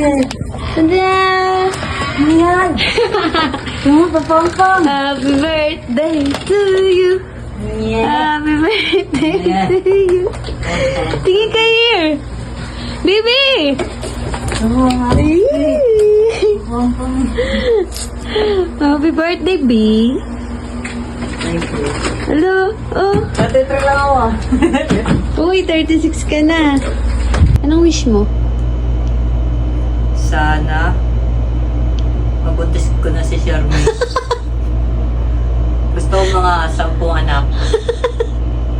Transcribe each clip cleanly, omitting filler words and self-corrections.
Tada! Ano yan? Papampam. Happy birthday to you. Happy birthday to you. Tingin ka here. Baby! Happy birthday, B. Thank you. Hello? Oh. Natitry lang ako. Uy, 36 ka na. Anong wish mo? Sana mabuntis ko na si Charmaine. Gusto ko mga 10 anak.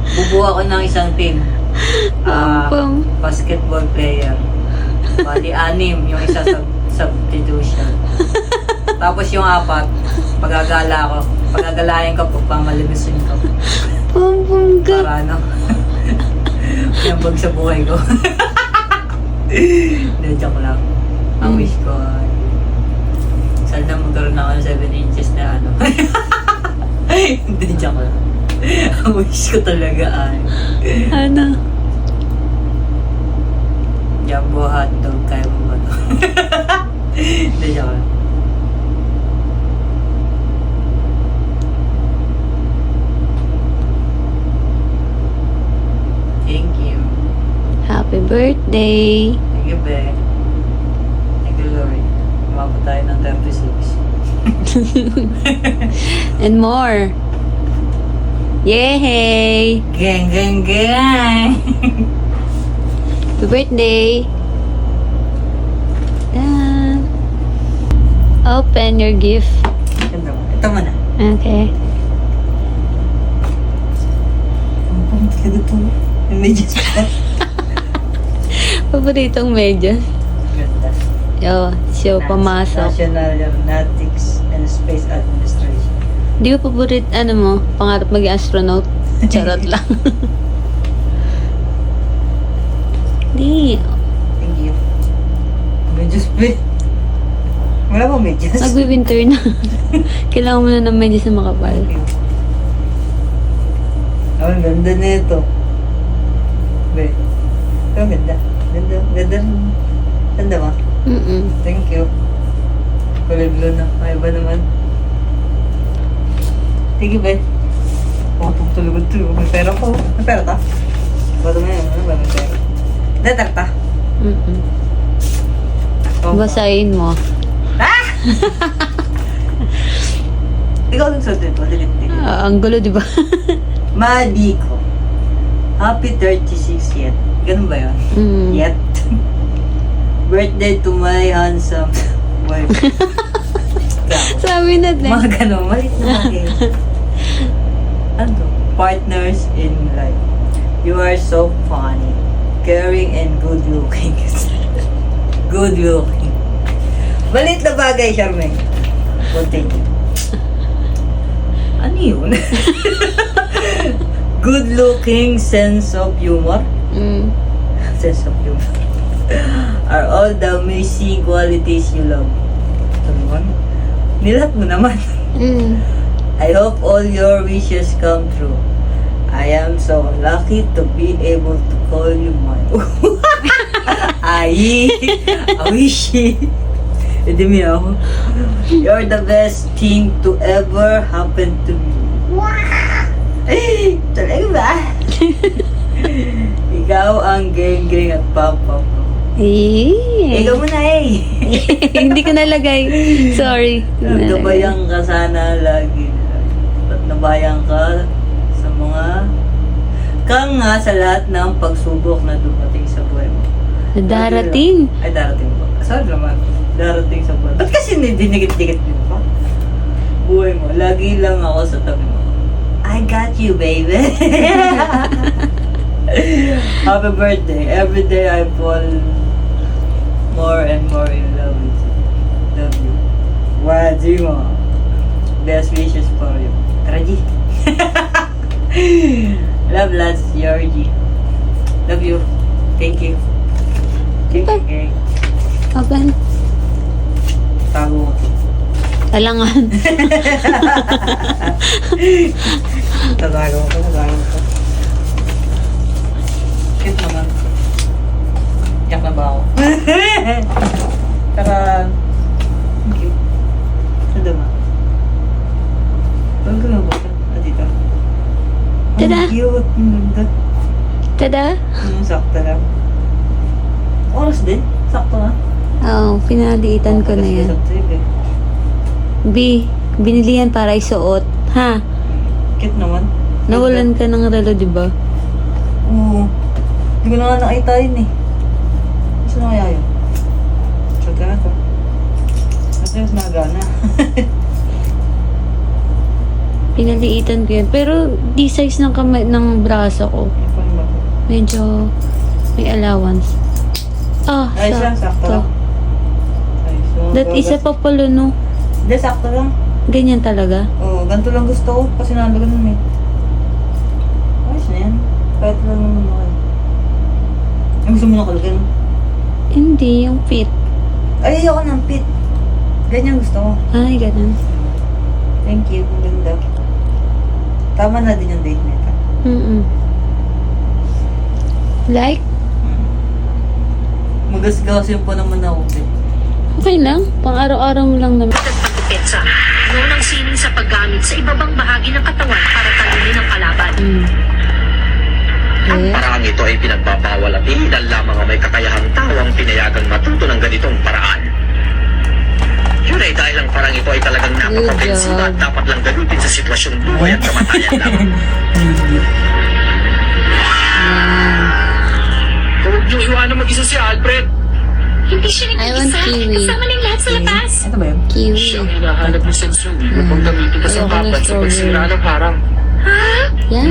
Bubuo ako ng isang team. Pam. Basketball player. Bali, 6 yung isa substitution. Tapos yung 4, pagagalayan ko pag pamalimusin ko. Pam ka. Para ano, yung bag sa buhay ko. Hindi, joke lang. Ang wish ko ay, sana magkaroon ako ng 7 inches na ano. Hindi, joke lang. Ang wish ko talaga ay, Ano? Jumbo hotdog, kaya mo ba ito? Hindi, joke lang. Thank you. Happy birthday. Thank you, Be. Thank you, Lord. Umabot tayo ng 36. And more. Yay! Gang, gang, gang! Happy birthday. Yan. Open your gift. Ito mo na. Okay. Ang pang talaga ito. Yung medyas pa. Paboritong medyas. Ganda. Yo, siya pamasok. National Aeronautics and Space Administration. Di ko paborit, ano mo, pangarap maging astronaut? Charot lang. Di. Thank you. Medyas pa. Wala ba medyas? Magwi-winter na. Kailangan mo na ng medyas na makapal. Oh, ang ganda na ito. Be. Ito, ang ganda. Ganda. Ganda. Ganda ba? Thank you. Kulay blue na. Ay ba naman? Thank you, Ben. Oh, tulog ito. May pera ko. May pera ta? Bato mo yan. Ano ba may pera? Letter ta? Oh, Basahin mo. ah! Ikaw nung suot dito. Dito. Ang gulo, di ba? Madi ko. Happy 36 yet. Ganun ba yun? Yet. Birthday to my handsome wife. Sabi na din. Mga ganun. Malit na mga ano? Partners in life. You are so funny, caring, and good looking. Good looking. Malit na bagay, Charmaine. Continue. Ano yun? Good looking, sense of humor. Sense of humor. Are all the amazing qualities you love. Ito naman. Nilat mo naman. I hope all your wishes come true. I am so lucky to be able to call you mine. Ay, awishi. Hindi mo ako. You're the best thing to ever happen to me. Ay, talaga ba? Ikaw ang geng-geng at pam-pam ko. Ikaw mo na Hindi ko nalagay. Sorry. Nabayang ka sana lagi. At nabayang ka sa mga kang nga sa lahat ng pagsubok na dumating sa buhay mo. Darating. Ay, darating po. Sorry naman. Darating sa buhay. Ba't kasi dinikit-dikit mo pa? Buhay mo. Lagi lang ako sa tabi mo. I got you, baby. Happy birthday. Every day I fall more and more in love with you. Love you. Wajima. Best wishes for you. Raji. Love lots, Georgie. Love you. Thank you. Okay. Open. Tago ko to. Talangan. Tatago ko. Cute naman. Yak na ba ako? Tada! Cute. Ang ganda. Tada! Sakto lang. Oras din? Sakto na? Oo, pinaliitan ko na yan. Sakto yun eh. B, binili yan para isuot. Ha? Cute naman. Nawalan ka ng relo, di ba? Oo. Hindi ko na nga nakita yun eh. Gusto na kaya yun? Check na to. Kasi mas magana. Pinaliitan ko yan. Pero di size ng kamay ng braso ko. Paano ba to? Medyo may allowance. Ah, Ay, siya, sakto lang. Ay, so, That isa pa pala, no? Hindi, sakto lang. Ganyan talaga. Oo, ganito lang gusto ko. Kasi nalaga nun eh. Ayos na yan. Kahit lang naman. Ay, gusto mo nakalagyan? Hindi, yung fit. Ay, ayoko ng pit. Ganyan gusto ko. Ay, ganun. Thank you. Ang ganda. Tama na din yung date nito. Like? Magasgasin pa naman ako. Eh. Okay lang. Pang araw-araw mo lang naman. Pagpetsa, noon ang sining sa paggamit sa ibabang bahagi ng katawan para talunin ang kalaban. Ang paraang ito ay pinagbabawal at ilan lamang ang may kakayahang tao ang pinayagang matuto ng ganitong paraan. Yun ay dahil ang parang ito ay talagang napaka-ofensiva at dapat lang gamitin sa sitwasyong buhay at kamatayan lamang. Huwag niyo iwanan mag-isa si Alfred. Hindi siya I want nag-isa. kiwi. Kasama ng lahat sa labas. Ito ba yun? Kiwi. Siya ang hinahanap ni Sensui upang gamitin ka sa Ayoko ng kapan sa strawberry. pagsira ng harang. Ha? Yan.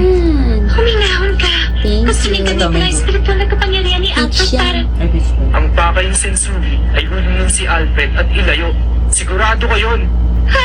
Huminahon ka. Thank Gusto you. niya gamitin ang espiritual na kapangyarihan ni Alfred Teach para... yan. Ay, fish ko. Ang pakay ni Sensui ay hulungin si Alfred at ilayo. Sigurado ko yun. Ha?